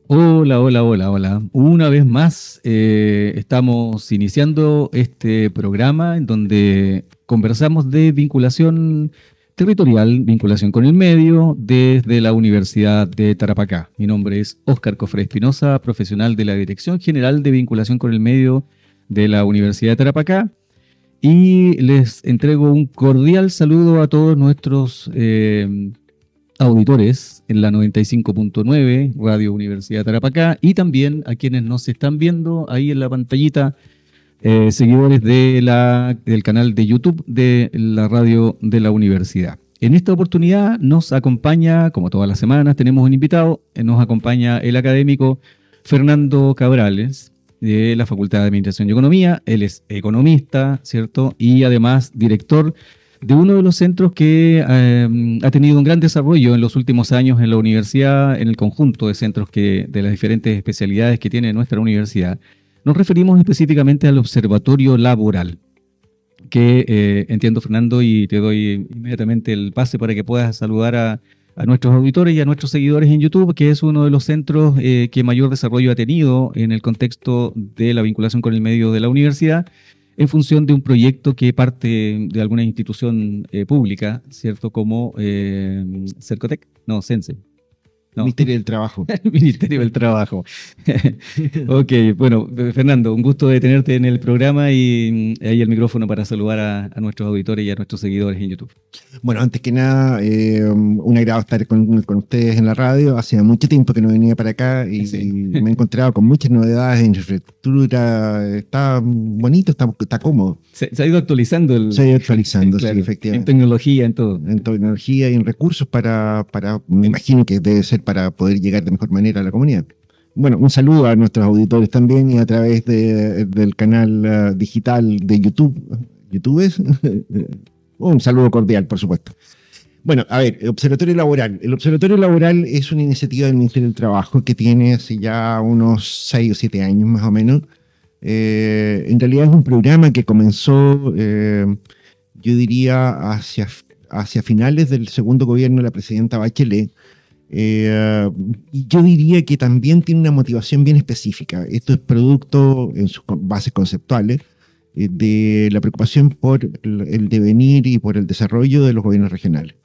Hola, hola, hola, hola. Una vez más estamos iniciando este programa en donde conversamos de vinculación territorial, vinculación con el medio, desde la Universidad de Tarapacá. Mi nombre es Óscar Cofré Espinosa, profesional de la Dirección General de Vinculación con el Medio de la Universidad de Tarapacá. Y les entrego un cordial saludo a todos nuestros auditores en la 95.9 Radio Universidad de Tarapacá y también a quienes nos están viendo ahí en la pantallita, seguidores del canal de YouTube de la radio de la universidad. En esta oportunidad nos acompaña, como todas las semanas, tenemos un invitado, nos acompaña el académico Fernando Cabrales de la Facultad de Administración y Economía. Él es economista, ¿cierto? Y además director de uno de los centros que ha tenido un gran desarrollo en los últimos años en la universidad, en el conjunto de centros de las diferentes especialidades que tiene nuestra universidad. Nos referimos específicamente al Observatorio Laboral, que entiendo, Fernando, y te doy inmediatamente el pase para que puedas saludar a nuestros auditores y a nuestros seguidores en YouTube, que es uno de los centros que mayor desarrollo ha tenido en el contexto de la vinculación con el medio de la universidad, en función de un proyecto que parte de alguna institución pública, ¿cierto? Como Cercotec, no, Sense. No, Ministerio del Trabajo. el Ministerio del Trabajo. Ok, bueno, Fernando, un gusto de tenerte en el programa y ahí el micrófono para saludar a nuestros auditores y a nuestros seguidores en YouTube. Bueno, antes que nada, un agrado estar con ustedes en la radio. Hacía mucho tiempo que no venía para acá y, Sí. y me he encontrado con muchas novedades en infraestructura. Está bonito, está cómodo. Se ha ido actualizando Se ha ido actualizando, claro, sí, en efectivamente. tecnología, en todo. En tecnología y en recursos me imagino que debe ser para poder llegar de mejor manera a la comunidad. Bueno, un saludo a nuestros auditores también y a través del canal digital de YouTube. ¿YouTube es? Un saludo cordial, por supuesto. Bueno, a ver, Observatorio Laboral. El Observatorio Laboral es una iniciativa del Ministerio del Trabajo que tiene hace ya unos 6 o 7 años más o menos. En realidad es un programa que comenzó, yo diría, hacia finales del segundo gobierno de la presidenta Bachelet. Y yo diría que también tiene una motivación bien específica. Esto es producto, en sus bases conceptuales, de la preocupación por el devenir y por el desarrollo de los gobiernos regionales.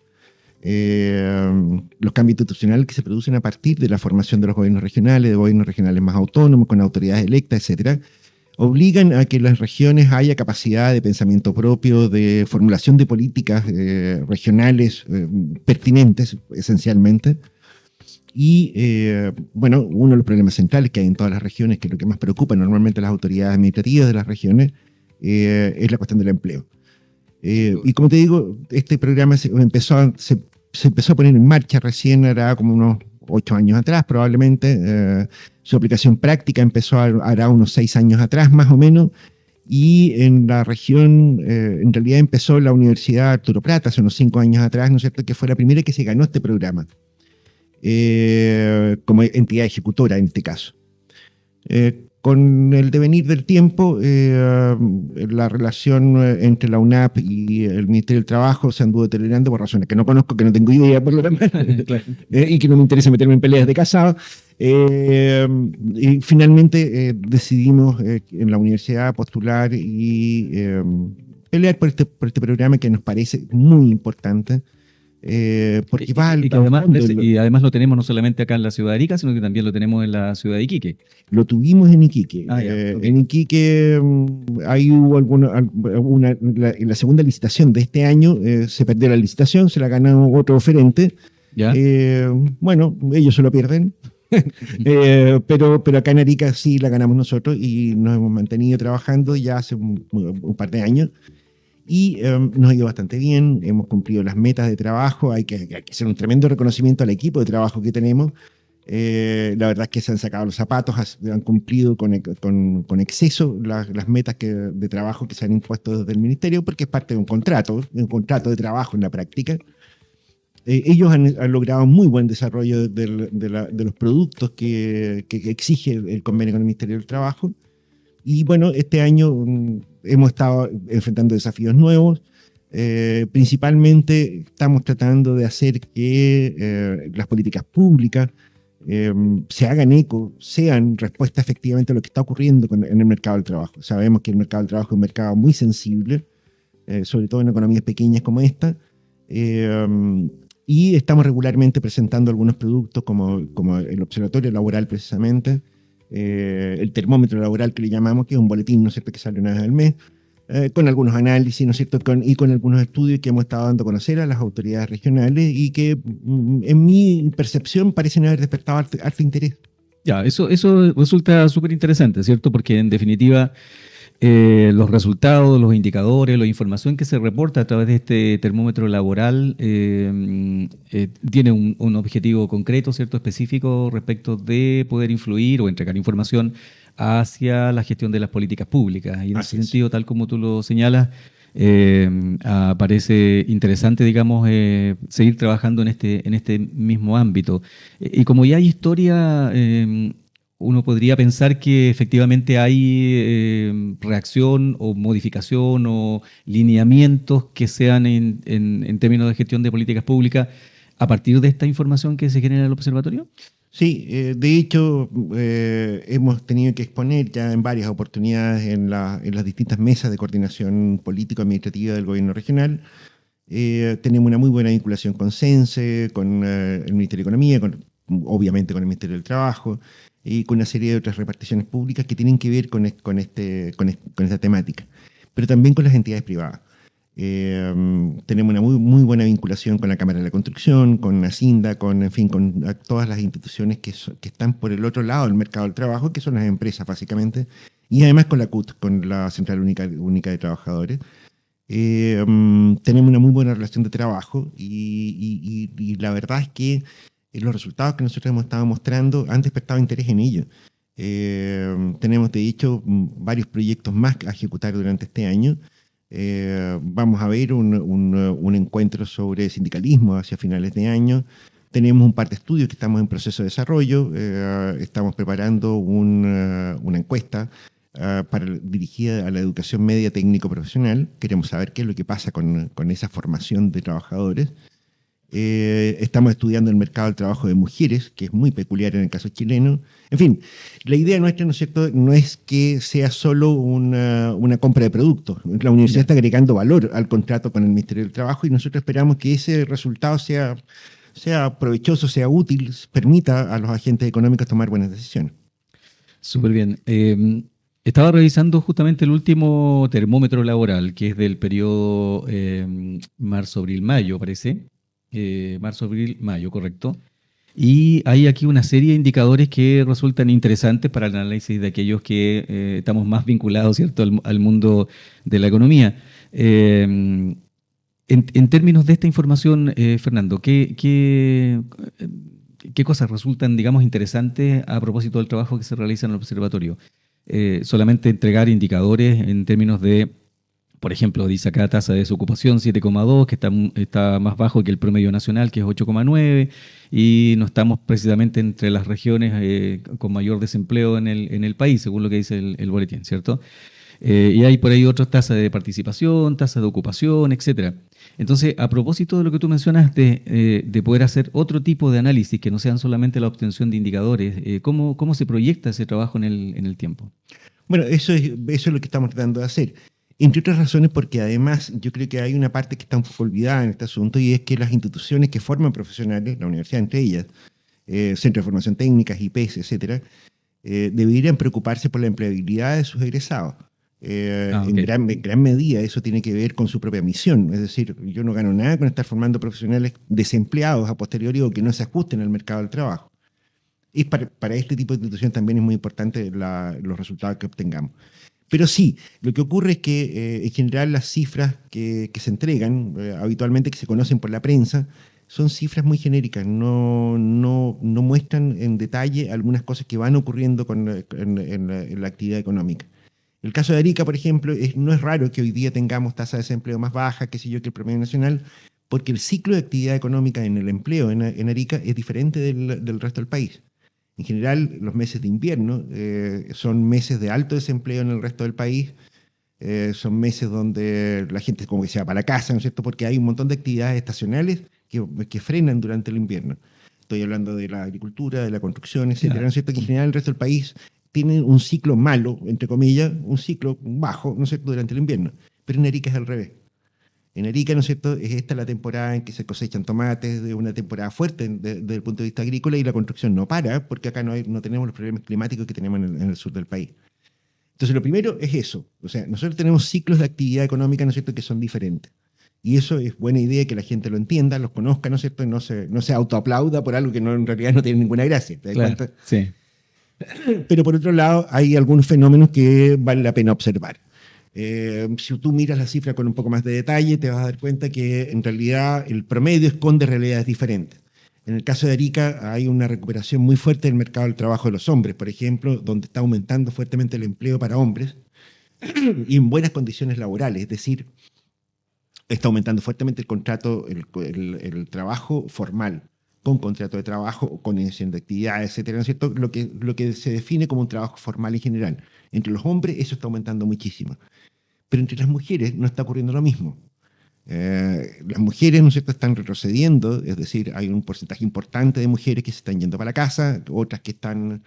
Los cambios institucionales que se producen a partir de la formación de los gobiernos regionales, de gobiernos regionales más autónomos, con autoridades electas, etcétera, obligan a que en las regiones haya capacidad de pensamiento propio, de formulación de políticas regionales pertinentes, esencialmente. Y bueno, uno de los problemas centrales que hay en todas las regiones, que es lo que más preocupa normalmente a las autoridades administrativas de las regiones, es la cuestión del empleo. Y como te digo, este programa se empezó a poner en marcha recién, hará como unos 8 años atrás probablemente. Su aplicación práctica empezó hará unos 6 años atrás más o menos. Y en la región, en realidad empezó la Universidad Arturo Prat hace unos 5 años atrás, ¿no es cierto?, que fue la primera que se ganó este programa. Como entidad ejecutora en este caso. Con el devenir del tiempo, la relación entre la UNAP y el Ministerio del Trabajo se anduvo deteriorando por razones que no conozco, que no tengo idea por lo demás, Claro. y que no me interesa meterme en peleas de casado. Y finalmente decidimos en la universidad postular y pelear por este programa que nos parece muy importante. Porque va Y que al además, fondo. y además lo tenemos no solamente acá en la ciudad de Arica, sino que también lo tenemos en la ciudad de Iquique. Lo tuvimos en Iquique. Ah, ya, ok. En Iquique ahí hubo en la segunda licitación de este año se perdió la licitación, se la ganó otro oferente. ¿Ya? Bueno, ellos se lo pierden. Pero acá en Arica sí la ganamos nosotros y nos hemos mantenido trabajando ya hace un par de años. Y nos ha ido bastante bien, hemos cumplido las metas de trabajo, hay que hacer un tremendo reconocimiento al equipo de trabajo que tenemos. La verdad es que se han sacado los zapatos, han cumplido con exceso las metas de trabajo que se han impuesto desde el ministerio, porque es parte de un contrato de trabajo en la práctica. Ellos han logrado muy buen desarrollo de los productos que exige el convenio con el Ministerio del Trabajo. Y bueno, este año hemos estado enfrentando desafíos nuevos. Principalmente estamos tratando de hacer que las políticas públicas se hagan eco, sean respuesta efectivamente a lo que está ocurriendo en el mercado del trabajo. Sabemos que el mercado del trabajo es un mercado muy sensible, sobre todo en economías pequeñas como esta, y estamos regularmente presentando algunos productos como el observatorio laboral precisamente, el termómetro laboral que le llamamos, que es un boletín, ¿no es cierto?, que sale una vez al mes, con algunos análisis, ¿no es cierto?, y con algunos estudios que hemos estado dando a conocer a las autoridades regionales y que, en mi percepción, parecen haber despertado alto interés. Ya, eso resulta súper interesante, ¿cierto? Porque en definitiva los resultados, los indicadores, la información que se reporta a través de este termómetro laboral tiene un objetivo concreto, ¿cierto? Específico respecto de poder influir o entregar información hacia la gestión de las políticas públicas. Y en ese Así es. sentido, tal como tú lo señalas, parece interesante, digamos, seguir trabajando en este mismo ámbito. Y como ya hay historia, uno podría pensar que efectivamente hay reacción o modificación o lineamientos que sean en términos de gestión de políticas públicas a partir de esta información que se genera en el observatorio. Sí, de hecho, hemos tenido que exponer ya en varias oportunidades en las distintas mesas de coordinación político-administrativa del gobierno regional. Tenemos una muy buena vinculación con CENSE, con el Ministerio de Economía, obviamente con el Ministerio del Trabajo y con una serie de otras reparticiones públicas que tienen que ver con esta temática, pero también con las entidades privadas. Tenemos una muy buena vinculación con la Cámara de la Construcción, con Hacienda, en fin, con todas las instituciones que están por el otro lado del mercado del trabajo, que son las empresas básicamente, y además con la CUT, con la Central Única de Trabajadores. Tenemos una muy buena relación de trabajo y la verdad es que los resultados que nosotros hemos estado mostrando han despertado interés en ello. Tenemos de hecho varios proyectos más a ejecutar durante este año. Vamos a ver un encuentro sobre sindicalismo hacia finales de año. Tenemos un par de estudios que estamos en proceso de desarrollo. Estamos preparando una encuesta dirigida a la educación media técnico-profesional. Queremos saber qué es lo que pasa con esa formación de trabajadores. Estamos estudiando el mercado del trabajo de mujeres, que es muy peculiar en el caso chileno. En fin, la idea nuestra, ¿no es cierto?, no es que sea solo una compra de productos. La universidad está agregando valor al contrato con el Ministerio del Trabajo y nosotros esperamos que ese resultado sea provechoso, sea útil, permita a los agentes económicos tomar buenas decisiones. Súper bien. Estaba revisando justamente el último termómetro laboral, que es del periodo marzo, abril, mayo, parece. Marzo, abril, mayo, correcto. Y hay aquí una serie de indicadores que resultan interesantes para el análisis de aquellos que estamos más vinculados, ¿cierto?, al mundo de la economía. En términos de esta información, Fernando, ¿qué cosas resultan, digamos, interesantes a propósito del trabajo que se realiza en el observatorio? Solamente entregar indicadores en términos de, por ejemplo, dice acá tasa de desocupación 7,2, que está más bajo que el promedio nacional, que es 8,9, y no estamos precisamente entre las regiones con mayor desempleo en el país, según lo que dice el boletín, ¿cierto? Y hay por ahí otras tasas de participación, tasas de ocupación, etcétera. Entonces, a propósito de lo que tú mencionas de poder hacer otro tipo de análisis que no sean solamente la obtención de indicadores, ¿cómo se proyecta ese trabajo en el tiempo? Bueno, eso es lo que estamos tratando de hacer. Entre otras razones porque además yo creo que hay una parte que está un poco olvidada en este asunto y es que las instituciones que forman profesionales, la universidad entre ellas, Centro de Formación Técnica, IPES, etcétera, deberían preocuparse por la empleabilidad de sus egresados. En Okay. gran medida eso tiene que ver con su propia misión. Es decir, yo no gano nada con estar formando profesionales desempleados a posteriori o que no se ajusten al mercado del trabajo. Y para este tipo de institución también es muy importante los resultados que obtengamos. Pero sí, lo que ocurre es que en general las cifras que se entregan, habitualmente que se conocen por la prensa, son cifras muy genéricas, no muestran en detalle algunas cosas que van ocurriendo en la actividad económica. El caso de Arica, por ejemplo, no es raro que hoy día tengamos tasa de desempleo más baja, qué sé yo, que el promedio nacional, porque el ciclo de actividad económica en el empleo en Arica es diferente del resto del país. En general, los meses de invierno son meses de alto desempleo en el resto del país, son meses donde la gente como que se va para la casa, ¿no es cierto?, porque hay un montón de actividades estacionales que frenan durante el invierno. estoy hablando de la agricultura, de la construcción, etcétera, Claro. ¿no es cierto? Que en general el resto del país tiene un ciclo malo, entre comillas, un ciclo bajo, ¿no es cierto?, durante el invierno. Pero en Arica es al revés. En Arica, ¿no es cierto?, es esta la temporada en que se cosechan tomates, de una temporada fuerte desde el punto de vista agrícola, y la construcción no para, porque acá no tenemos los problemas climáticos que tenemos en el sur del país. Entonces, lo primero es eso. O sea, nosotros tenemos ciclos de actividad económica, ¿no es cierto?, que son diferentes. Y eso es buena idea que la gente lo entienda, los conozca, ¿no es cierto?, y no se autoaplauda por algo que en realidad no tiene ninguna gracia. ¿Te das Claro, cuenta? sí. Pero por otro lado, hay algunos fenómenos que vale la pena observar. Si tú miras la cifra con un poco más de detalle, te vas a dar cuenta que en realidad el promedio esconde realidades diferentes. En el caso de Arica hay una recuperación muy fuerte del mercado del trabajo de los hombres, por ejemplo, donde está aumentando fuertemente el empleo para hombres y en buenas condiciones laborales, es decir, está aumentando fuertemente el contrato, el trabajo formal, con contrato de trabajo, con iniciación de actividades, etcétera, ¿no es cierto? Lo que se define como un trabajo formal en general. Entre los hombres eso está aumentando muchísimo. Pero entre las mujeres no está ocurriendo lo mismo. Las mujeres, ¿no es cierto?, están retrocediendo, es decir, hay un porcentaje importante de mujeres que se están yendo para la casa, otras que están,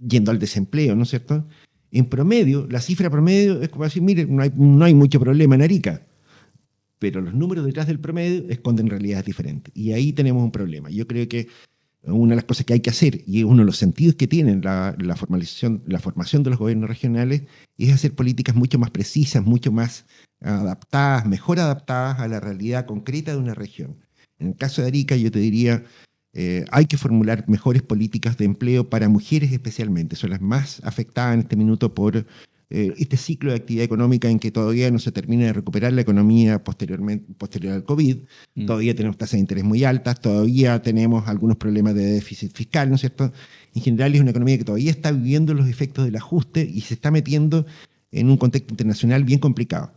yendo al desempleo, ¿no es cierto? En promedio, la cifra promedio es como decir, mire, no hay mucho problema en Arica, pero los números detrás del promedio esconden realidades diferentes. Y ahí tenemos un problema. Yo creo que una de las cosas que hay que hacer, y uno de los sentidos que tienen la formación de los gobiernos regionales, es hacer políticas mucho más precisas, mucho más adaptadas, mejor adaptadas a la realidad concreta de una región. En el caso de Arica, yo te diría, hay que formular mejores políticas de empleo para mujeres especialmente. Son las más afectadas en este minuto por este ciclo de actividad económica en que todavía no se termina de recuperar la economía posterior al COVID. Todavía tenemos tasas de interés muy altas, todavía tenemos algunos problemas de déficit fiscal, ¿no es cierto? En general es una economía que todavía está viviendo los efectos del ajuste y se está metiendo en un contexto internacional bien complicado.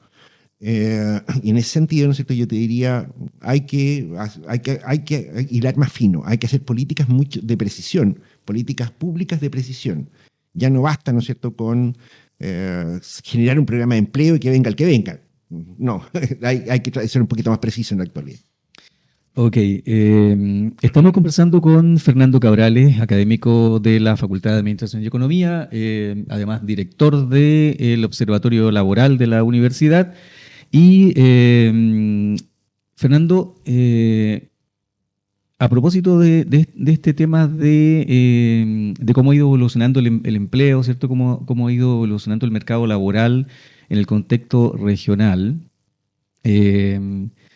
Y en ese sentido, ¿no es cierto?, yo te diría, hay que hilar más fino, hay que hacer políticas mucho de precisión, políticas públicas de precisión. Ya no basta, ¿no es cierto?, con generar un programa de empleo y que venga el que venga. No, hay que ser un poquito más preciso en la actualidad. Ok, estamos conversando con Fernando Cabrales, académico de la Facultad de Administración y Economía, además director del Observatorio Laboral de la universidad. Y Fernando, a propósito de este tema de cómo ha ido evolucionando el empleo, ¿cierto? Cómo ha ido evolucionando el mercado laboral en el contexto regional,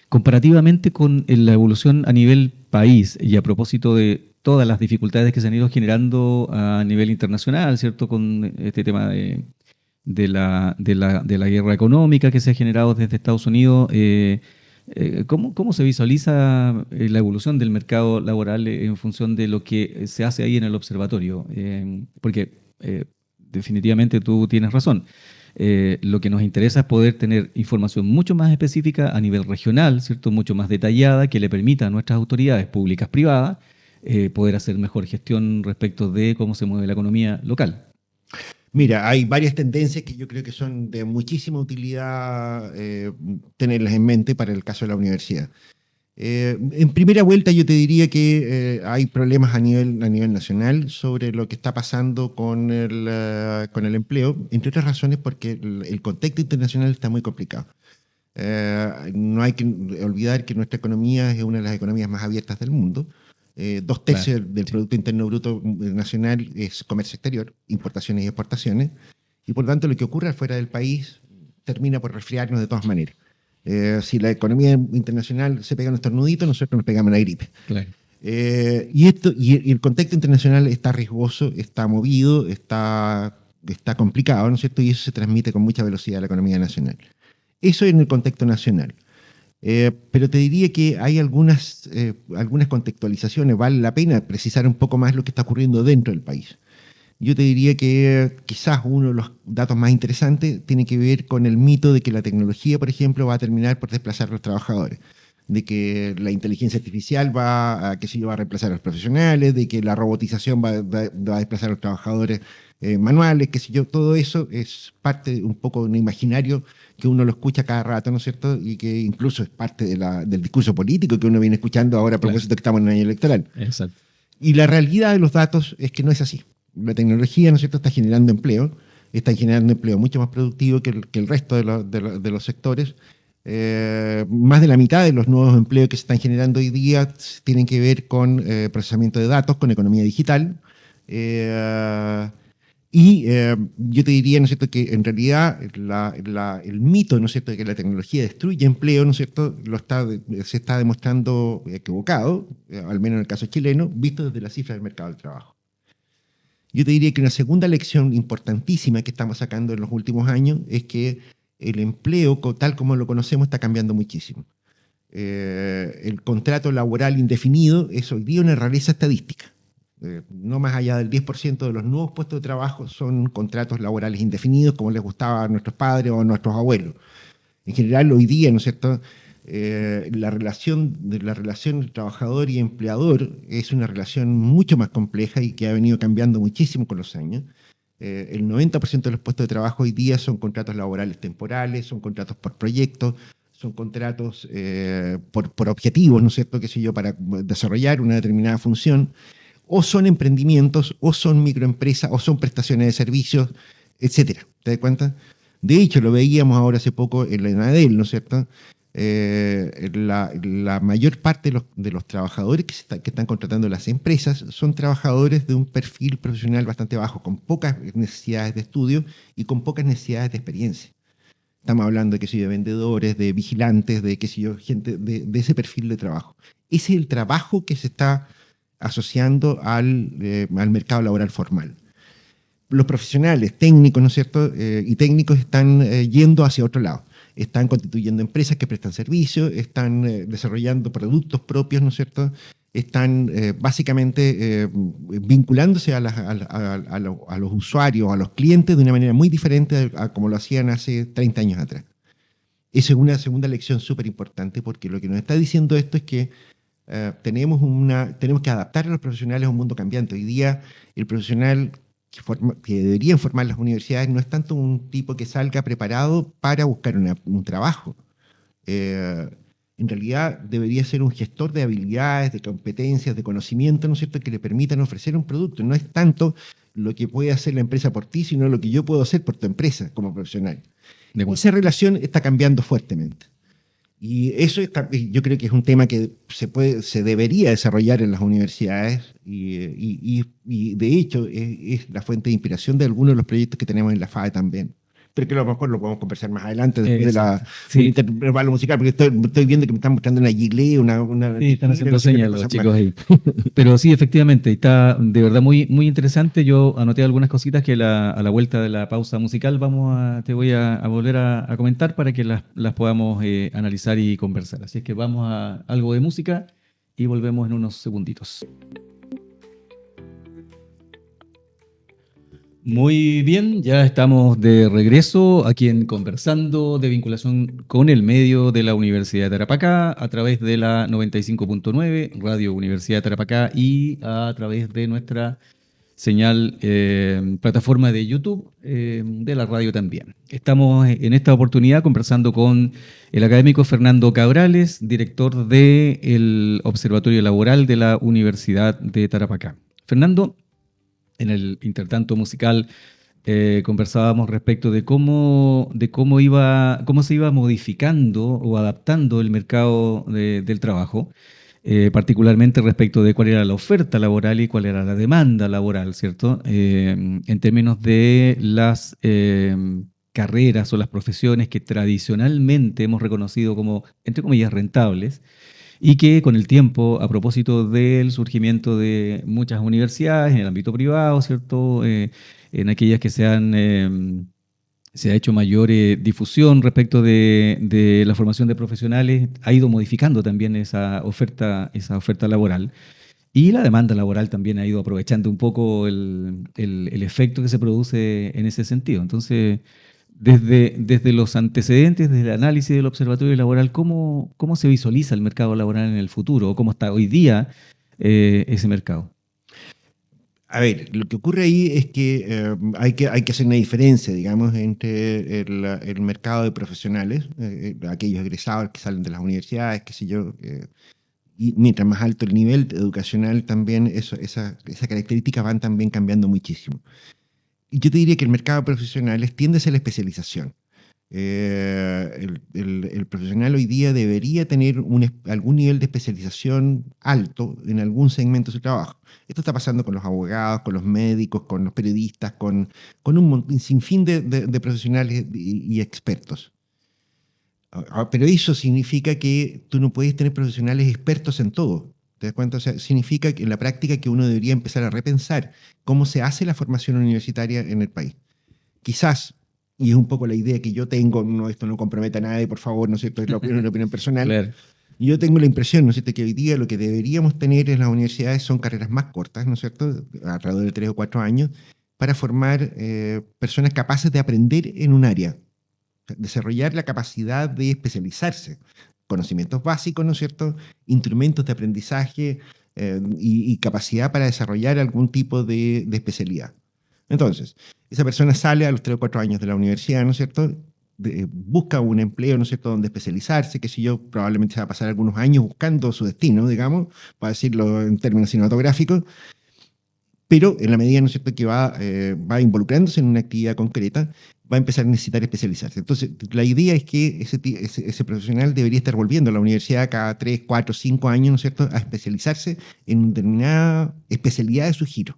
comparativamente con la evolución a nivel país y a propósito de todas las dificultades que se han ido generando a nivel internacional, ¿cierto? Con este tema de la guerra económica que se ha generado desde Estados Unidos. ¿Cómo se visualiza la evolución del mercado laboral en función de lo que se hace ahí en el observatorio? Porque definitivamente tú tienes razón. Lo que nos interesa es poder tener información mucho más específica a nivel regional, ¿cierto? Mucho más detallada, que le permita a nuestras autoridades públicas, privadas, poder hacer mejor gestión respecto de cómo se mueve la economía local. Mira, hay varias tendencias que yo creo que son de muchísima utilidad tenerlas en mente para el caso de la universidad. En primera vuelta yo te diría que hay problemas a nivel nacional sobre lo que está pasando con el empleo, entre otras razones porque el contexto internacional está muy complicado. No hay que olvidar que nuestra economía es una de las economías más abiertas del mundo. 2/3 Claro, del sí. Producto Interno Bruto Nacional es comercio exterior, importaciones y exportaciones, y por tanto lo que ocurre afuera del país termina por resfriarnos de todas maneras. Si la economía internacional se pega un estornudito, nosotros nos pegamos la gripe. Claro. Y el contexto internacional está riesgoso, está movido, está complicado, ¿no es cierto? Y eso se transmite con mucha velocidad a la economía nacional. Eso en el contexto nacional. Pero te diría que hay algunas contextualizaciones, vale la pena precisar un poco más lo que está ocurriendo dentro del país. Yo te diría que quizás uno de los datos más interesantes tiene que ver con el mito de que la tecnología, por ejemplo, va a terminar por desplazar a los trabajadores, de que la inteligencia artificial va a reemplazar a los profesionales, de que la robotización va a desplazar a los trabajadores manuales, qué sé yo, todo eso es parte un poco de un imaginario que uno lo escucha cada rato, ¿no es cierto? Y que incluso es parte del discurso político que uno viene escuchando ahora a propósito que estamos en un año electoral. Exacto. Y la realidad de los datos es que no es así. La tecnología, ¿no es cierto?, está generando empleo mucho más productivo que el resto de los sectores. Más de la mitad de los nuevos empleos que se están generando hoy día tienen que ver con procesamiento de datos, con economía digital. Yo te diría, ¿no es cierto?, que en realidad el mito, ¿no es cierto?, de que la tecnología destruye empleo, ¿no es cierto?, se está demostrando equivocado, al menos en el caso chileno, visto desde las cifras del mercado del trabajo. Yo te diría que una segunda lección importantísima que estamos sacando en los últimos años es que el empleo, tal como lo conocemos, está cambiando muchísimo. El contrato laboral indefinido es hoy día una rareza estadística. No más allá del 10% de los nuevos puestos de trabajo son contratos laborales indefinidos, como les gustaba a nuestros padres o a nuestros abuelos. En general, hoy día, ¿no es cierto?, la relación entre trabajador y empleador es una relación mucho más compleja y que ha venido cambiando muchísimo con los años. El 90% de los puestos de trabajo hoy día son contratos laborales temporales, son contratos por proyectos, son contratos por objetivos, ¿no es cierto?, qué sé yo, para desarrollar una determinada función. O son emprendimientos, o son microempresas, o son prestaciones de servicios, etcétera. ¿Te das cuenta? De hecho, lo veíamos ahora hace poco en la ENADEL, ¿no es cierto? La mayor parte de los trabajadores que están contratando las empresas son trabajadores de un perfil profesional bastante bajo, con pocas necesidades de estudio y con pocas necesidades de experiencia. Estamos hablando de, qué sé yo, de vendedores, de vigilantes, de, qué sé yo, gente de ese perfil de trabajo. Ese es el trabajo que se está asociando al mercado laboral formal. Los profesionales técnicos, ¿no es cierto?, y técnicos están yendo hacia otro lado. Están constituyendo empresas que prestan servicios, están desarrollando productos propios, ¿no es cierto?, están básicamente vinculándose a los usuarios, a los clientes de una manera muy diferente a como lo hacían hace 30 años atrás. Esa es una segunda lección súper importante, porque lo que nos está diciendo esto es que tenemos que adaptar a los profesionales a un mundo cambiante. Hoy día el profesional que deberían formar las universidades no es tanto un tipo que salga preparado para buscar un trabajo. En realidad debería ser un gestor de habilidades, de competencias, de conocimiento, ¿no es cierto?, que le permitan ofrecer un producto. No es tanto lo que puede hacer la empresa por ti, sino lo que yo puedo hacer por tu empresa como profesional. Esa relación está cambiando fuertemente. Y eso yo creo que es un tema que se debería desarrollar en las universidades y de hecho es la fuente de inspiración de algunos de los proyectos que tenemos en la FAE también. Pero que a lo mejor lo podemos conversar más adelante después del intervalo musical, porque estoy viendo que me están mostrando una gigle, sí, están haciendo señas los chicos ahí. Pero sí, efectivamente, está de verdad muy, muy interesante. Yo anoté algunas cositas que a la vuelta de la pausa musical te voy a volver a comentar para que las podamos analizar y conversar. Así es que vamos a algo de música y volvemos en unos segunditos. Muy bien, ya estamos de regreso aquí en Conversando de vinculación con el medio de la Universidad de Tarapacá a través de la 95.9 Radio Universidad de Tarapacá y a través de nuestra señal plataforma de YouTube de la radio también. Estamos en esta oportunidad conversando con el académico Fernando Cabrales, director del Observatorio Laboral de la Universidad de Tarapacá. Fernando, en el intertanto musical conversábamos respecto de cómo se iba modificando o adaptando el mercado del trabajo, particularmente respecto de cuál era la oferta laboral y cuál era la demanda laboral, ¿cierto? En términos de las carreras o las profesiones que tradicionalmente hemos reconocido como, entre comillas, rentables, y que con el tiempo, a propósito del surgimiento de muchas universidades en el ámbito privado, ¿cierto? En aquellas que se ha hecho mayor difusión respecto de la formación de profesionales, ha ido modificando también esa oferta laboral. Y la demanda laboral también ha ido aprovechando un poco el efecto que se produce en ese sentido. Entonces, desde los antecedentes, desde el análisis del observatorio laboral, ¿cómo se visualiza el mercado laboral en el futuro? ¿O cómo está hoy día ese mercado? A ver, lo que ocurre ahí es que, hay que hacer una diferencia, digamos, entre el mercado de profesionales, aquellos egresados que salen de las universidades, qué sé yo, y mientras más alto el nivel educacional también, esas características van también cambiando muchísimo. Y yo te diría que el mercado de profesionales tiende a ser la especialización. El profesional hoy día debería tener algún nivel de especialización alto en algún segmento de su trabajo. Esto está pasando con los abogados, con los médicos, con los periodistas, con un sinfín de profesionales y expertos. Pero eso significa que tú no puedes tener profesionales expertos en todo. ¿Te das cuenta? O sea, significa que en la práctica que uno debería empezar a repensar cómo se hace la formación universitaria en el país. Quizás, y es un poco la idea que yo tengo, no, esto no compromete a nadie, por favor, ¿no es cierto? Es una opinión personal. Claro. Yo tengo la impresión, ¿no es cierto?, que hoy día lo que deberíamos tener en las universidades son carreras más cortas, ¿no es cierto?, alrededor de 3 o 4 años, para formar personas capaces de aprender en un área, desarrollar la capacidad de especializarse, conocimientos básicos, ¿no es cierto?, instrumentos de aprendizaje y capacidad para desarrollar algún tipo de especialidad. Entonces, esa persona sale a los 3 o 4 años de la universidad, ¿no es cierto?, busca un empleo, ¿no es cierto?, donde especializarse, qué sé yo, probablemente se va a pasar algunos años buscando su destino, digamos, para decirlo en términos cinematográficos, pero en la medida, ¿no es cierto?, que va involucrándose en una actividad concreta, va a empezar a necesitar especializarse. Entonces, la idea es que ese profesional debería estar volviendo a la universidad cada 3, 4, 5 años, ¿no es cierto?, a especializarse en una determinada especialidad de su giro.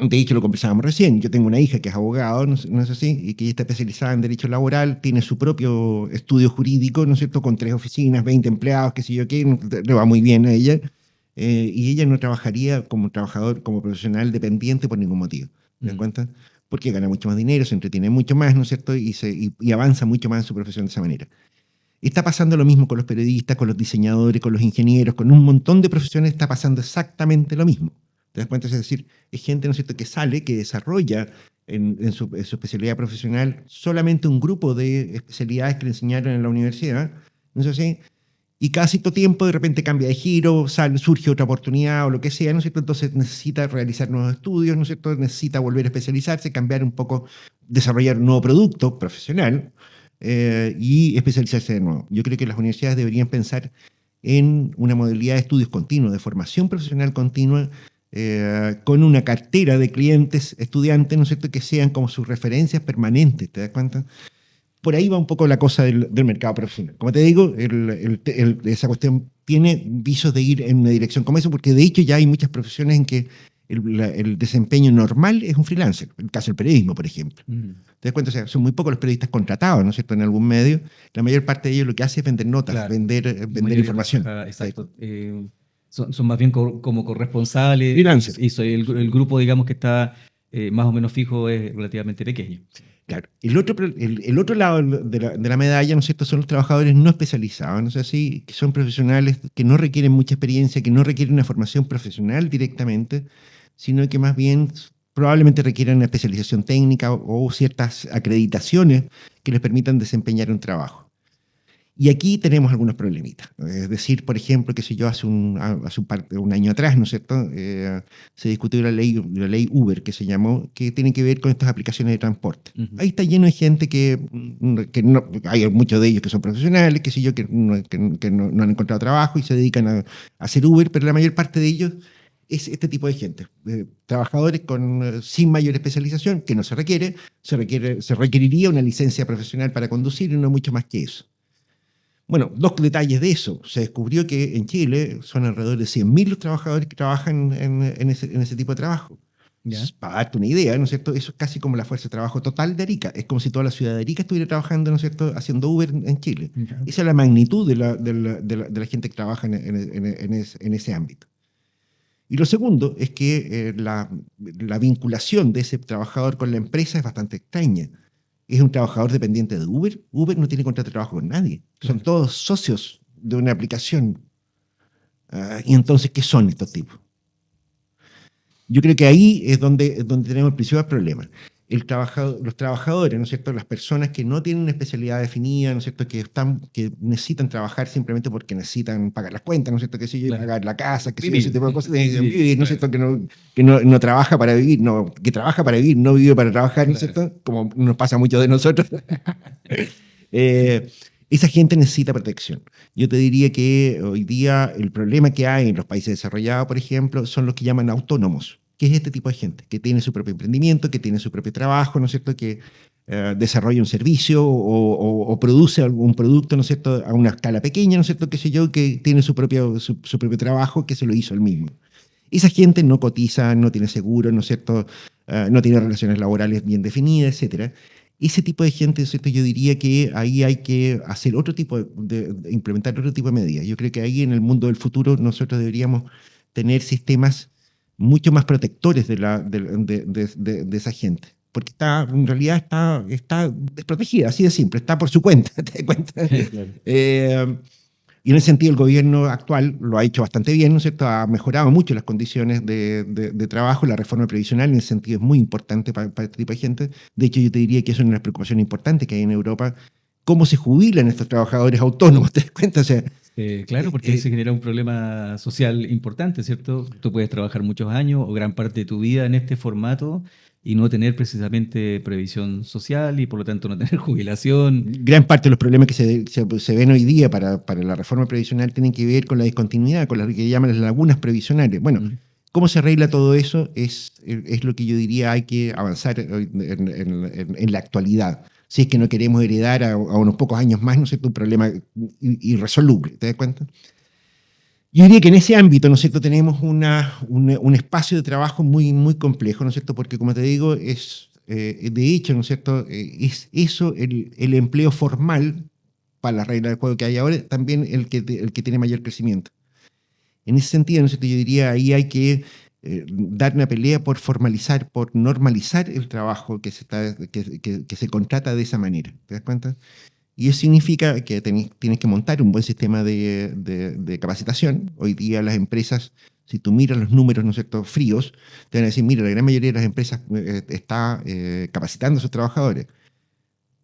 De hecho, lo conversábamos recién. Yo tengo una hija que es abogado, ¿no es así? Y que ella está especializada en derecho laboral, tiene su propio estudio jurídico, ¿no es cierto?, con 3 oficinas, 20 empleados, qué sé yo qué, le va muy bien a ella. Y ella no trabajaría como trabajador, como profesional dependiente por ningún motivo. ¿Te das cuenta? Porque gana mucho más dinero, se entretiene mucho más, ¿no es cierto? Y avanza mucho más en su profesión de esa manera. Está pasando lo mismo con los periodistas, con los diseñadores, con los ingenieros, con un montón de profesiones está pasando exactamente lo mismo. ¿Te das cuenta? Es decir, es gente, ¿no es cierto?, que sale, que desarrolla en su especialidad profesional solamente un grupo de especialidades que le enseñaron en la universidad, ¿no es así? Y cada cierto tiempo de repente cambia de giro, surge otra oportunidad o lo que sea, ¿no es cierto? Entonces necesita realizar nuevos estudios, ¿no es cierto? Necesita volver a especializarse, cambiar un poco, desarrollar un nuevo producto profesional y especializarse de nuevo. Yo creo que las universidades deberían pensar en una modalidad de estudios continuos, de formación profesional continua, con una cartera de clientes, estudiantes, ¿no es cierto?, que sean como sus referencias permanentes, ¿te das cuenta? Por ahí va un poco la cosa del mercado profesional. Como te digo, esa cuestión tiene visos de ir en una dirección como eso, porque de hecho ya hay muchas profesiones en que el desempeño normal es un freelancer. El caso del periodismo, por ejemplo. ¿Te das cuenta? O sea, son muy pocos los periodistas contratados, ¿no es cierto?, en algún medio. La mayor parte de ellos lo que hace es vender notas, Claro. vender información. Exacto. Son más bien como corresponsales. Freelancer. Y el grupo, digamos, que está más o menos fijo es relativamente pequeño. Claro. El otro lado de la medalla, ¿no es cierto?, son los trabajadores no especializados, ¿no es así?, que son profesionales que no requieren mucha experiencia, que no requieren una formación profesional directamente, sino que más bien probablemente requieran una especialización técnica o ciertas acreditaciones que les permitan desempeñar un trabajo. Y aquí tenemos algunos problemitas. Es decir, por ejemplo, que si yo hace un año atrás, ¿no es cierto?, se discutió la ley Uber, que se llamó, que tiene que ver con estas aplicaciones de transporte. Ahí está lleno de gente que no, hay muchos de ellos que son profesionales, que no han encontrado trabajo y se dedican a hacer Uber, pero la mayor parte de ellos es este tipo de gente, trabajadores sin mayor especialización, que no se requeriría una licencia profesional para conducir y no mucho más que eso. Bueno, 2 detalles de eso. Se descubrió que en Chile son alrededor de 100.000 los trabajadores que trabajan en ese tipo de trabajo. ¿Ya? Para darte una idea, ¿no es cierto? Eso es casi como la fuerza de trabajo total de Arica. Es como si toda la ciudad de Arica estuviera trabajando, ¿no es cierto?, haciendo Uber en Chile. Ya. Esa es la magnitud de la gente que trabaja en ese ámbito. Y lo segundo es que la vinculación de ese trabajador con la empresa es bastante extraña. Es un trabajador dependiente de Uber. Uber no tiene contrato de trabajo con nadie. Son todos socios de una aplicación. Y entonces, ¿qué son estos tipos? Yo creo que ahí es donde tenemos el principal problema. los trabajadores, ¿no es cierto? Las personas que no tienen una especialidad definida, ¿no es cierto? Que necesitan trabajar simplemente porque necesitan pagar las cuentas, ¿no es cierto? Que sé yo, Claro. pagar la casa, que sé yo, Vivir. ese tipo de cosas, Vivir, ¿no es claro. cierto? Que no trabaja para vivir, no, que trabaja para vivir, no vive para trabajar, ¿no es Claro. cierto? Como nos pasa a muchos de nosotros. Eh, esa gente necesita protección. Yo te diría que hoy día el problema que hay en los países desarrollados, por ejemplo, son los que llaman autónomos, que es este tipo de gente, que tiene su propio emprendimiento, que tiene su propio trabajo, ¿no es cierto?, que desarrolla un servicio o produce algún producto, ¿no es cierto?, a una escala pequeña, ¿no es cierto?, qué sé yo, que tiene su propio trabajo, que se lo hizo él mismo. Esa gente no cotiza, no tiene seguro, ¿no es cierto?, no tiene relaciones laborales bien definidas, etcétera. Ese tipo de gente, ¿cierto? Yo diría que ahí hay que hacer otro tipo de implementar otro tipo de medidas. Yo creo que ahí en el mundo del futuro nosotros deberíamos tener sistemas mucho más protectores de esa gente. Porque en realidad está desprotegida, así de simple, está por su cuenta, ¿te das cuenta? Claro. Y en ese sentido el gobierno actual lo ha hecho bastante bien, ¿no es cierto? Ha mejorado mucho las condiciones de trabajo. La reforma previsional en ese sentido es muy importante para este tipo de gente. De hecho, yo te diría que eso es una preocupación importante que hay en Europa. ¿Cómo se jubilan estos trabajadores autónomos? ¿Te das cuenta? O sea, Claro, eh, porque ahí se eh, genera un problema social importante, ¿cierto? Tú puedes trabajar muchos años o gran parte de tu vida en este formato y no tener precisamente previsión social y por lo tanto no tener jubilación. gran parte de los problemas que se ven hoy día para la reforma previsional tienen que ver con la discontinuidad, con lo que llaman las lagunas previsionales. Bueno, Mm. ¿cómo se arregla todo eso? Es lo que yo diría hay que avanzar en la actualidad. Si es que no queremos heredar a unos pocos años más, ¿no es cierto?, un problema irresoluble, ¿te das cuenta? Yo diría que en ese ámbito, ¿no es cierto?, tenemos un espacio de trabajo muy, muy complejo, ¿no es cierto?, porque como te digo, de hecho, ¿no es cierto?, es eso, el empleo formal para las reglas del juego que hay ahora, también el que tiene mayor crecimiento. En ese sentido, ¿no es cierto?, yo diría ahí hay que dar una pelea por formalizar, por normalizar el trabajo que se contrata de esa manera, ¿te das cuenta? Y eso significa que tienes que montar un buen sistema de capacitación. Hoy día las empresas, si tú miras los números, ¿no es cierto?, fríos, te van a decir, mira, la gran mayoría de las empresas está capacitando a sus trabajadores.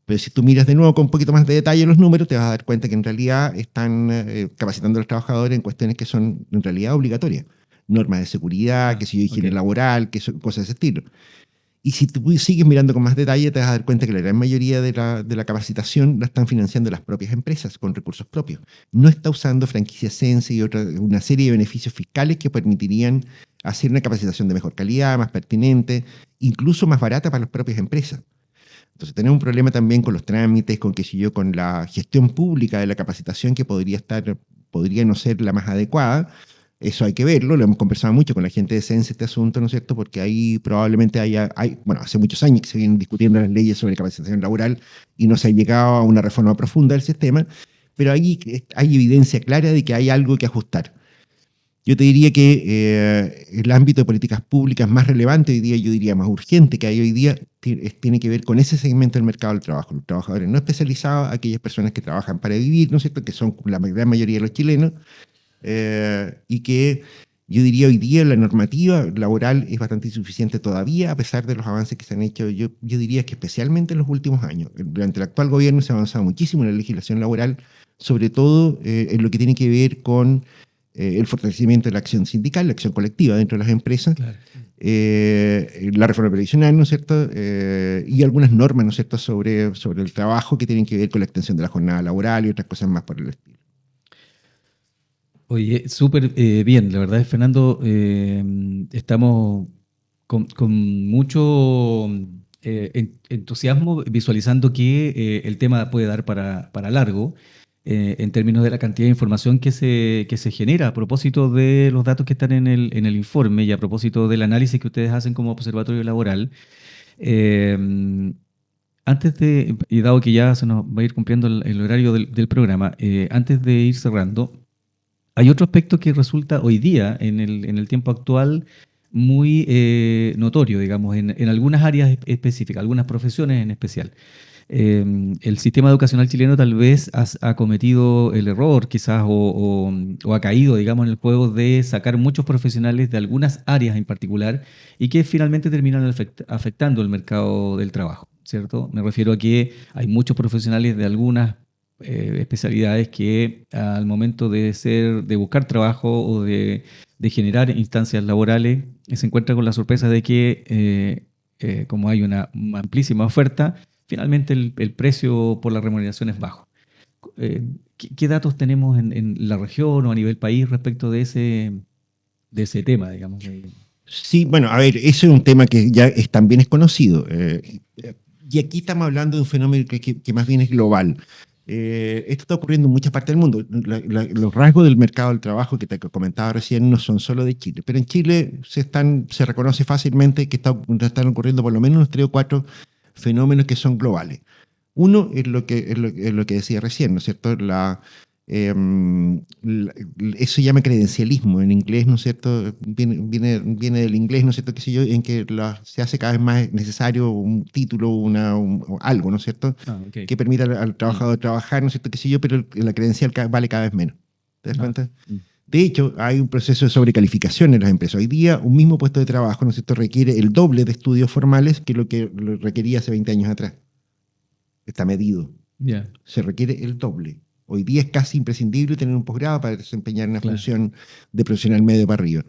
Pero si tú miras de nuevo con un poquito más de detalle los números, te vas a dar cuenta que en realidad están capacitando a los trabajadores en cuestiones que son en realidad obligatorias. Normas de seguridad, Ah, que si yo, higiene ok. laboral, que son cosas de ese estilo. Y si tú sigues mirando con más detalle, te vas a dar cuenta que la gran mayoría de la capacitación la están financiando las propias empresas con recursos propios. No está usando franquicias Sense y una serie de beneficios fiscales que permitirían hacer una capacitación de mejor calidad, más pertinente, incluso más barata para las propias empresas. Entonces tenemos un problema también con los trámites, con qué sé yo, con la gestión pública de la capacitación que podría no ser la más adecuada. Eso hay que verlo, lo hemos conversado mucho con la gente de Sense este asunto, ¿no es cierto? Porque ahí probablemente bueno, hace muchos años que se vienen discutiendo las leyes sobre capacitación laboral y no se ha llegado a una reforma profunda del sistema, pero ahí hay evidencia clara de que hay algo que ajustar. Yo te diría que el ámbito de políticas públicas más relevante hoy día, yo diría más urgente que hay hoy día, tiene que ver con ese segmento del mercado del trabajo, los trabajadores no especializados, aquellas personas que trabajan para vivir, ¿no es cierto?, que son la gran mayoría de los chilenos, y que yo diría hoy día la normativa laboral es bastante insuficiente todavía, a pesar de los avances que se han hecho, yo diría que especialmente en los últimos años. Durante el actual gobierno se ha avanzado muchísimo en la legislación laboral, sobre todo en lo que tiene que ver con el fortalecimiento de la acción sindical, la acción colectiva dentro de las empresas, Claro. la reforma previsional, ¿no es cierto?, y algunas normas, ¿no es cierto?, sobre el trabajo que tienen que ver con la extensión de la jornada laboral y otras cosas más por el estilo. Oye, súper bien, la verdad es, Fernando, estamos con mucho entusiasmo visualizando que el tema puede dar para largo en términos de la cantidad de información que se genera a propósito de los datos que están en el informe y a propósito del análisis que ustedes hacen como observatorio laboral. Eh, y dado que ya se nos va a ir cumpliendo el horario del programa, antes de ir cerrando, hay otro aspecto que resulta hoy día, en el tiempo actual, muy notorio, digamos, en algunas áreas específicas, algunas profesiones en especial. El sistema educacional chileno tal vez ha cometido el error, quizás, o ha caído, digamos, en el juego de sacar muchos profesionales de algunas áreas en particular y que finalmente terminan afectando el mercado del trabajo, ¿cierto? Me refiero a que hay muchos profesionales de algunas especialidades que al momento de buscar trabajo o de generar instancias laborales, se encuentra con la sorpresa de que como hay una amplísima oferta, finalmente el precio por la remuneración es bajo. ¿Qué datos tenemos en la región o a nivel país respecto de ese tema, digamos? Sí, bueno, a ver, ese es un tema que ya también es conocido. Y aquí estamos hablando de un fenómeno que más bien es global. Esto está ocurriendo en muchas partes del mundo. Los rasgos del mercado del trabajo que te comentaba recién no son solo de Chile, pero en Chile se reconoce fácilmente que están ocurriendo por lo menos unos 3 o 4 fenómenos que son globales. Uno es lo que decía recién, ¿no es cierto? Eso se llama credencialismo en inglés, ¿no es cierto? Viene del inglés, ¿no es cierto? Qué sé yo, en que se hace cada vez más necesario un título, o algo, ¿no es cierto? Okay. Que permita al trabajador trabajar, ¿no es cierto? Qué sé yo, pero la credencial vale cada vez menos. ¿Te das cuenta? De hecho, hay un proceso de sobrecalificación en las empresas. Hoy día, un mismo puesto de trabajo, ¿no es cierto?, requiere el doble de estudios formales que lo requería hace 20 años atrás. Está medido. Yeah. Se requiere el doble. Hoy día es casi imprescindible tener un posgrado para desempeñar una función de profesional medio para arriba.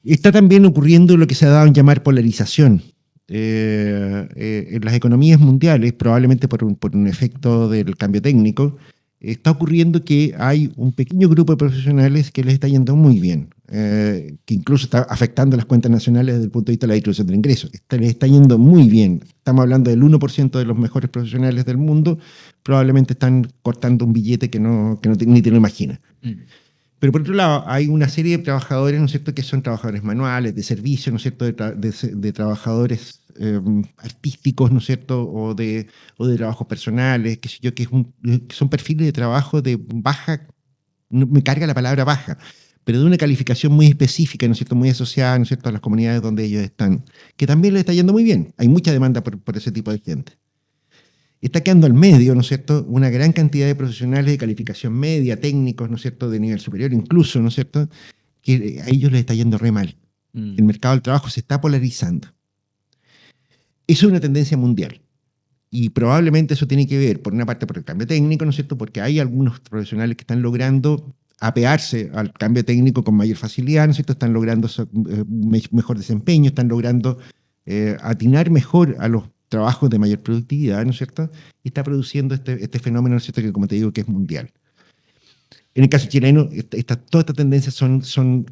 Está también ocurriendo lo que se ha dado en llamar polarización. En las economías mundiales, probablemente por un efecto del cambio técnico, está ocurriendo que hay un pequeño grupo de profesionales que les está yendo muy bien, que incluso está afectando las cuentas nacionales desde el punto de vista de la distribución del ingreso. Les está yendo muy bien. Estamos hablando del 1% de los mejores profesionales del mundo, probablemente están cortando un billete que ni te lo imaginas. Pero por otro lado, hay una serie de trabajadores, ¿no es cierto?, que son trabajadores manuales, de servicio, ¿no es cierto?, de trabajadores artísticos, ¿no es cierto?, o de trabajos personales, qué sé yo, que son perfiles de trabajo de baja, no me carga la palabra baja, pero de una calificación muy específica, ¿no es cierto?, muy asociada, ¿no es cierto?, a las comunidades donde ellos están, que también les está yendo muy bien. Hay mucha demanda por ese tipo de gente. Está quedando al medio, ¿no es cierto?, una gran cantidad de profesionales de calificación media, técnicos, ¿no es cierto?, de nivel superior incluso, ¿no es cierto?, que a ellos les está yendo re mal. El mercado del trabajo se está polarizando. Eso es una tendencia mundial. Y probablemente eso tiene que ver, por una parte, por el cambio técnico, ¿no es cierto?, porque hay algunos profesionales que están logrando apearse al cambio técnico con mayor facilidad, ¿no es cierto?, están logrando mejor desempeño, están logrando atinar mejor a los trabajos de mayor productividad, ¿no es cierto?, y está produciendo este fenómeno, ¿no es cierto?, que como te digo, que es mundial. En el caso chileno, todas estas tendencias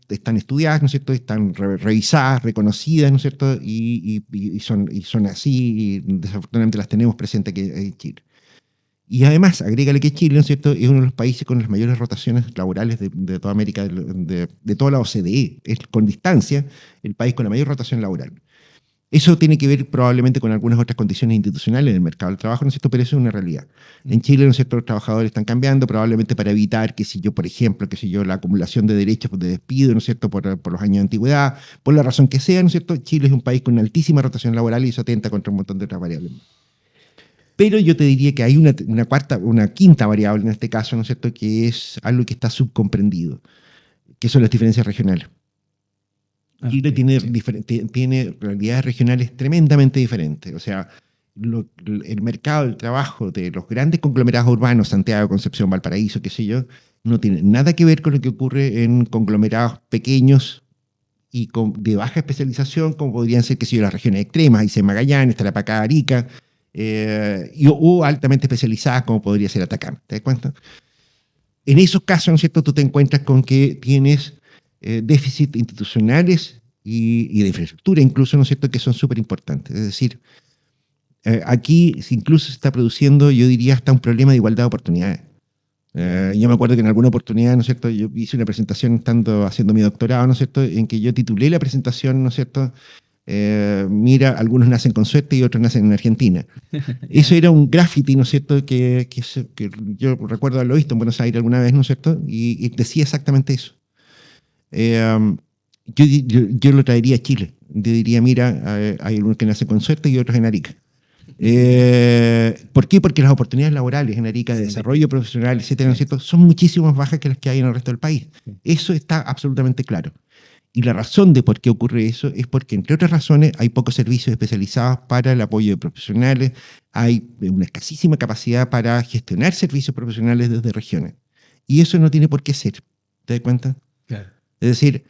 están estudiadas, ¿no es cierto?, están revisadas, reconocidas, ¿no es cierto?, y son así, y desafortunadamente las tenemos presentes aquí en Chile. Y además, agrégale que Chile, ¿no es cierto?, es uno de los países con las mayores rotaciones laborales de toda América, de toda la OCDE. Es con distancia el país con la mayor rotación laboral. Eso tiene que ver probablemente con algunas otras condiciones institucionales del mercado del trabajo, ¿no es cierto?, pero eso es una realidad. En Chile, ¿no es cierto?, los trabajadores están cambiando, probablemente para evitar, por ejemplo, la acumulación de derechos de despido, ¿no es cierto?, por los años de antigüedad, por la razón que sea, ¿no es cierto?, Chile es un país con una altísima rotación laboral y eso atenta contra un montón de otras variables. Pero yo te diría que hay una quinta variable en este caso, ¿no es cierto?, que es algo que está subcomprendido, que son las diferencias regionales. Chile tiene realidades regionales tremendamente diferentes. O sea, el mercado del trabajo de los grandes conglomerados urbanos, Santiago, Concepción, Valparaíso, qué sé yo, no tiene nada que ver con lo que ocurre en conglomerados pequeños y de baja especialización, como podrían ser, qué sé yo, las regiones extremas, dice Magallanes, Tarapacá, Arica, o altamente especializadas, como podría ser Atacama. ¿Te das cuenta? En esos casos, ¿no es cierto?, tú te encuentras con que tienes déficits institucionales y de infraestructura incluso, ¿no es cierto?, que son súper importantes. Es decir, aquí incluso se está produciendo, yo diría, hasta un problema de igualdad de oportunidades. Yo me acuerdo que en alguna oportunidad, ¿no es cierto?, yo hice una presentación haciendo mi doctorado, ¿no es cierto?, en que yo titulé la presentación, ¿no es cierto?, mira, algunos nacen con suerte y otros nacen en Argentina. Eso era un graffiti, ¿no es cierto?, que yo recuerdo haberlo visto en Buenos Aires alguna vez, ¿no es cierto?, y decía exactamente eso. Yo lo traería a Chile. Yo diría, mira, hay algunos que nacen con suerte y otros en Arica. ¿Por qué? Porque las oportunidades laborales en Arica de desarrollo profesional, etcétera, ¿no es cierto?, son muchísimo más bajas que las que hay en el resto del país. Eso está absolutamente claro. Y la razón de por qué ocurre eso es porque, entre otras razones, hay pocos servicios especializados para el apoyo de profesionales, hay una escasísima capacidad para gestionar servicios profesionales desde regiones. Y eso no tiene por qué ser. ¿Te das cuenta? Claro. Es decir,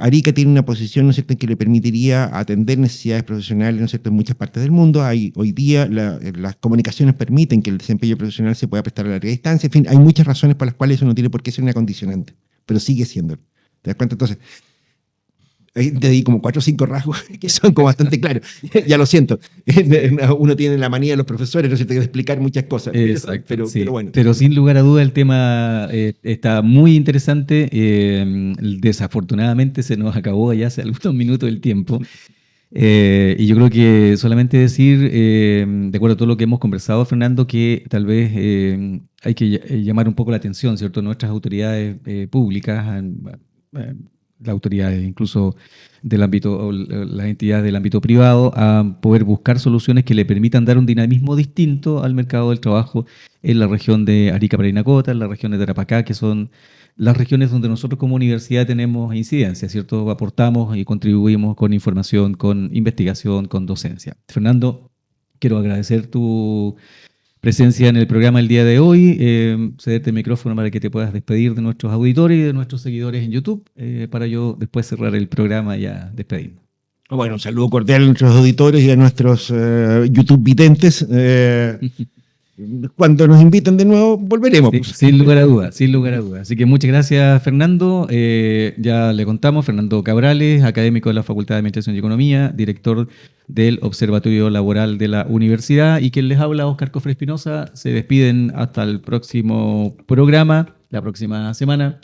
Arica tiene una posición, ¿no es cierto?, que le permitiría atender necesidades profesionales, ¿no es cierto?, en muchas partes del mundo. Hoy día las comunicaciones permiten que el desempeño profesional se pueda prestar a larga distancia. En fin, hay muchas razones por las cuales eso no tiene por qué ser una condicionante, pero sigue siendo. ¿Te das cuenta? Entonces, ahí te di como 4 o 5 rasgos que son como bastante claros. Ya lo siento. Uno tiene la manía de los profesores, ¿no es cierto?, de explicar muchas cosas. Exacto, sí. Pero bueno. Pero sin lugar a duda el tema está muy interesante. Desafortunadamente se nos acabó ya hace algunos minutos el tiempo. Y yo creo que solamente decir, de acuerdo a todo lo que hemos conversado, Fernando, que tal vez hay que llamar un poco la atención, ¿cierto? Nuestras autoridades públicas, las autoridades incluso del ámbito, o las entidades del ámbito privado, a poder buscar soluciones que le permitan dar un dinamismo distinto al mercado del trabajo en la región de Arica, Parinacota, en la región de Tarapacá, que son las regiones donde nosotros como universidad tenemos incidencia, ¿cierto? Aportamos y contribuimos con información, con investigación, con docencia. Fernando, quiero agradecer tu presencia en el programa el día de hoy, cederte el micrófono para que te puedas despedir de nuestros auditores y de nuestros seguidores en YouTube, para yo después cerrar el programa y ya despedirnos. Bueno, un saludo cordial a nuestros auditores y a nuestros YouTube videntes. Cuando nos inviten de nuevo, volveremos. Sí, sin lugar a dudas, sin lugar a dudas. Así que muchas gracias, Fernando. Ya le contamos, Fernando Cabrales, académico de la Facultad de Administración y Economía, director del Observatorio Laboral de la Universidad, y quien les habla, Óscar Cofre Espinosa. Se despiden hasta el próximo programa, la próxima semana.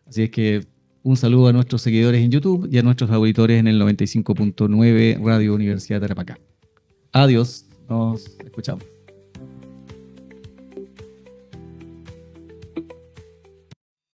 Así es que un saludo a nuestros seguidores en YouTube y a nuestros auditores en el 95.9 Radio Universidad Tarapacá. Adiós, nos escuchamos.